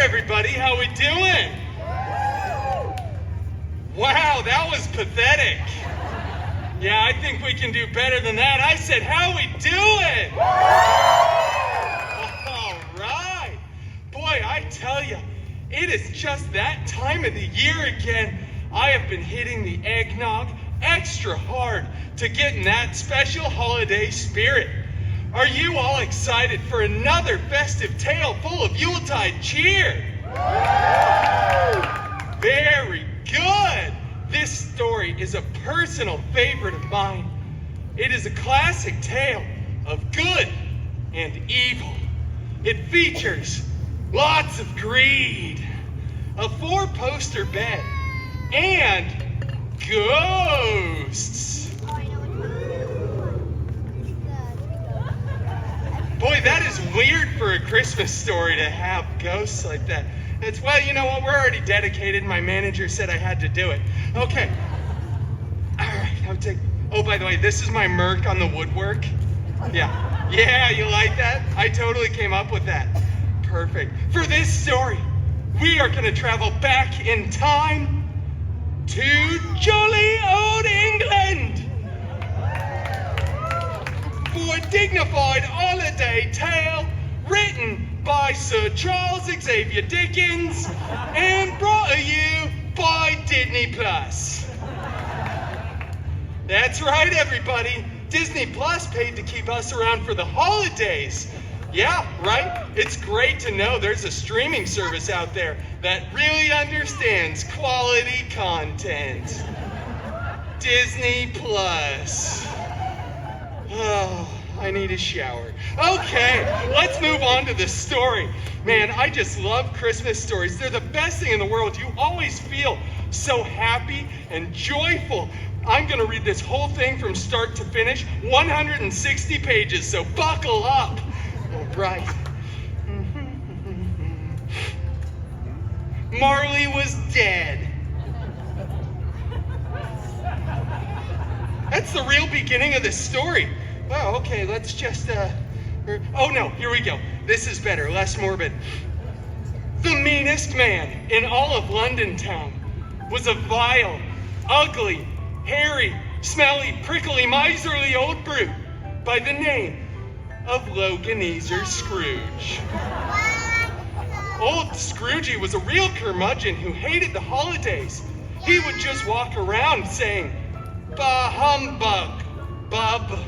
Everybody, how we doing? Wow, that was pathetic. Yeah, I think we can do better than that. I said, how we doing? All right. Boy, I tell you, it is just that time of the year again. I have been hitting the eggnog extra hard to get in that special holiday spirit. Are you all excited for another festive tale full of Yuletide cheer? Very good. This story is a personal favorite of mine. It is a classic tale of good and evil. It features lots of greed, a 4-poster bed, and ghosts. Boy, that is weird for a Christmas story to have ghosts like that. It's, well, you know what? We're already dedicated. My manager said I had to do it. Okay. All right. Oh, by the way, this is my Merc on the woodwork. Yeah. Yeah, you like that? I totally came up with that. Perfect. For this story, we are going to travel back in time to jolly old England for a dignified holiday tale written by Sir Charles Xavier Dickens and brought to you by Disney Plus. That's right, everybody. Disney Plus paid to keep us around for the holidays. Yeah, right? It's great to know there's a streaming service out there that really understands quality content. Disney Plus. Oh, I need a shower. Okay, let's move on to the story. Man, I just love Christmas stories. They're the best thing in the world. You always feel so happy and joyful. I'm going to read this whole thing from start to finish, 160 pages, so buckle up. All right. Marley was dead. That's the real beginning of the story. Oh, okay, let's just, oh no, here we go. This is better, less morbid. The meanest man in all of London town was a vile, ugly, hairy, smelly, prickly, miserly old brute by the name of Loganezer Scrooge. Old Scroogey was a real curmudgeon who hated the holidays. He would just walk around saying, "Bah humbug, bub."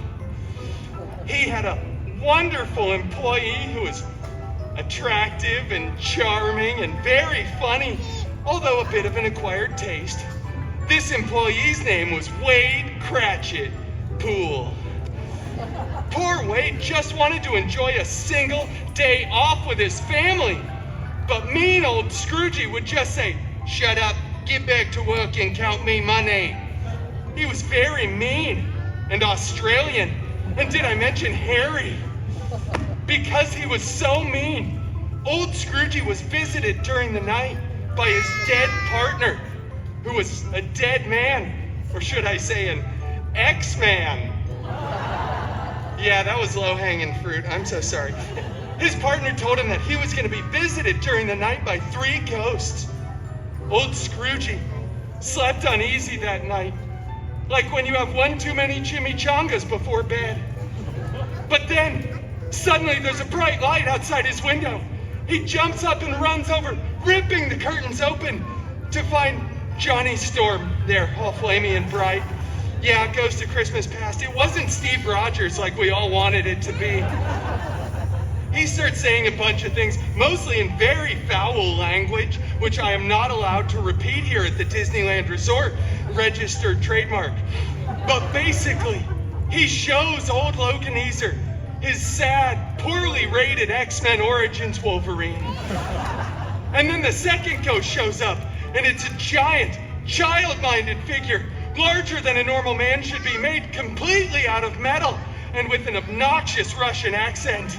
He had a wonderful employee who was attractive and charming and very funny, although a bit of an acquired taste. This employee's name was Wade Cratchit Poole. Poor Wade just wanted to enjoy a single day off with his family. But mean old Scroogey would just say, "Shut up, get back to work and count me money." He was very mean and Australian. And did I mention hairy? Because he was so mean, old Scroogey was visited during the night by his dead partner, who was a dead man, or should I say an ex-man. Yeah, that was low-hanging fruit. I'm so sorry. His partner told him that he was going to be visited during the night by 3 ghosts. Old Scroogey slept uneasy that night, like when you have one too many chimichangas before bed. But then, suddenly there's a bright light outside his window. He jumps up and runs over, ripping the curtains open to find Johnny Storm there, all flamey and bright. Yeah, Ghost of Christmas Past. It wasn't Steve Rogers like we all wanted it to be. He starts saying a bunch of things, mostly in very foul language, which I am not allowed to repeat here at the Disneyland Resort, registered trademark. But basically, He shows old Loganeser his sad, poorly rated X-Men Origins Wolverine. And then the second ghost shows up, and it's a giant, child-minded figure, larger than a normal man should be, made completely out of metal, and with an obnoxious Russian accent.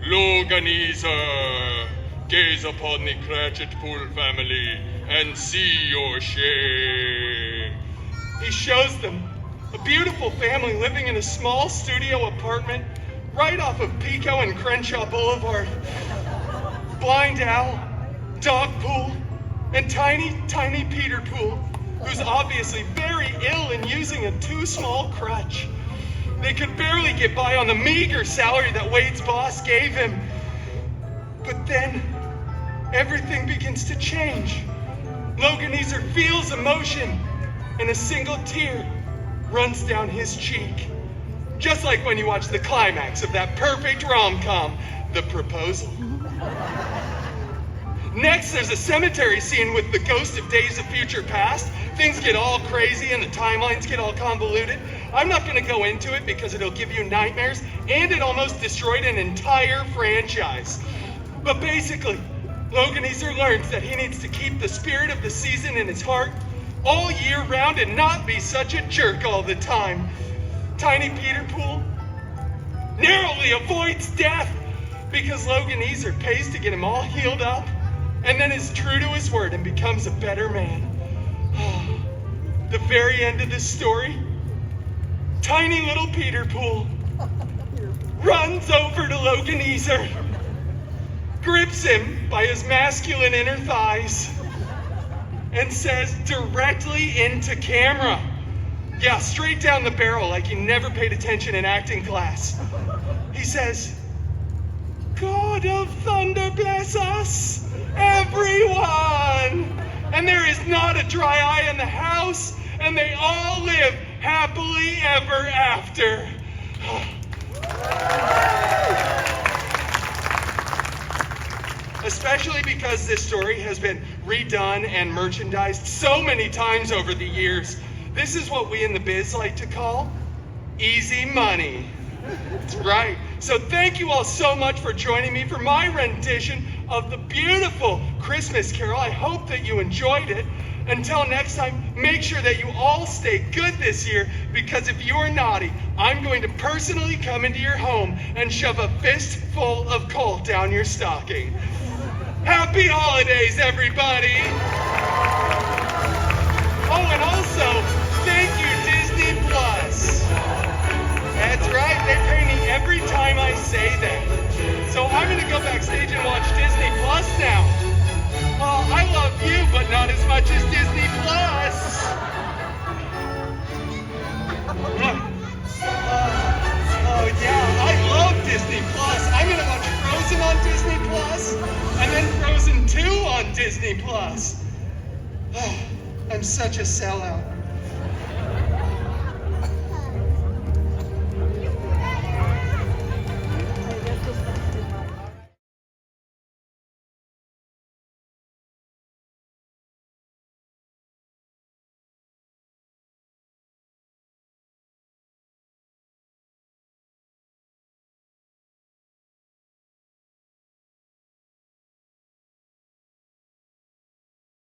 Loganeser, gaze upon the Cratchitpool family and see your shame. He shows them a beautiful family living in a small studio apartment right off of Pico and Crenshaw Boulevard. Blind Al, Dogpool, and tiny Peter Pool, who's obviously very ill and using a too small crutch. They could barely get by on the meager salary that Wade's boss gave him. But then, everything begins to change. Loganeser feels emotion, and a single tear runs down his cheek. Just like when you watch the climax of that perfect rom-com, The Proposal. Next, there's a cemetery scene with the ghost of days of future past. Things get all crazy and the timelines get all convoluted. I'm not going to go into it because it'll give you nightmares, and it almost destroyed an entire franchise. But basically, Loganeser learns that he needs to keep the spirit of the season in his heart all year round and not be such a jerk all the time. Tiny Peter Pool narrowly avoids death because Loganeser pays to get him all healed up and then is true to his word and becomes a better man. The very end of this story, tiny little Peter Pool runs over to Loganeser, grips him by his masculine inner thighs, and says directly into camera, yeah, straight down the barrel like he never paid attention in acting class. He says, God of thunder bless us, everyone. And there is not a dry eye in the house, and they all live happily ever after. Especially because this story has been redone and merchandised so many times over the years. This is what we in the biz like to call easy money. That's right. So thank you all so much for joining me for my rendition of the beautiful Christmas Carol. I hope that you enjoyed it. Until next time, make sure that you all stay good this year, because if you are naughty, I'm going to personally come into your home and shove a fistful of coal down your stocking. Happy holidays, everybody! Oh, and also, thank you, Disney Plus. That's right, they pay me every time I say that. So I'm gonna go backstage and watch Disney Plus now. Well, I love you, but not as much as Disney Plus. Oh yeah, I love Disney Plus. I'm gonna watch Frozen on Disney Plus, and then Frozen 2 on Disney Plus. I'm such a sellout.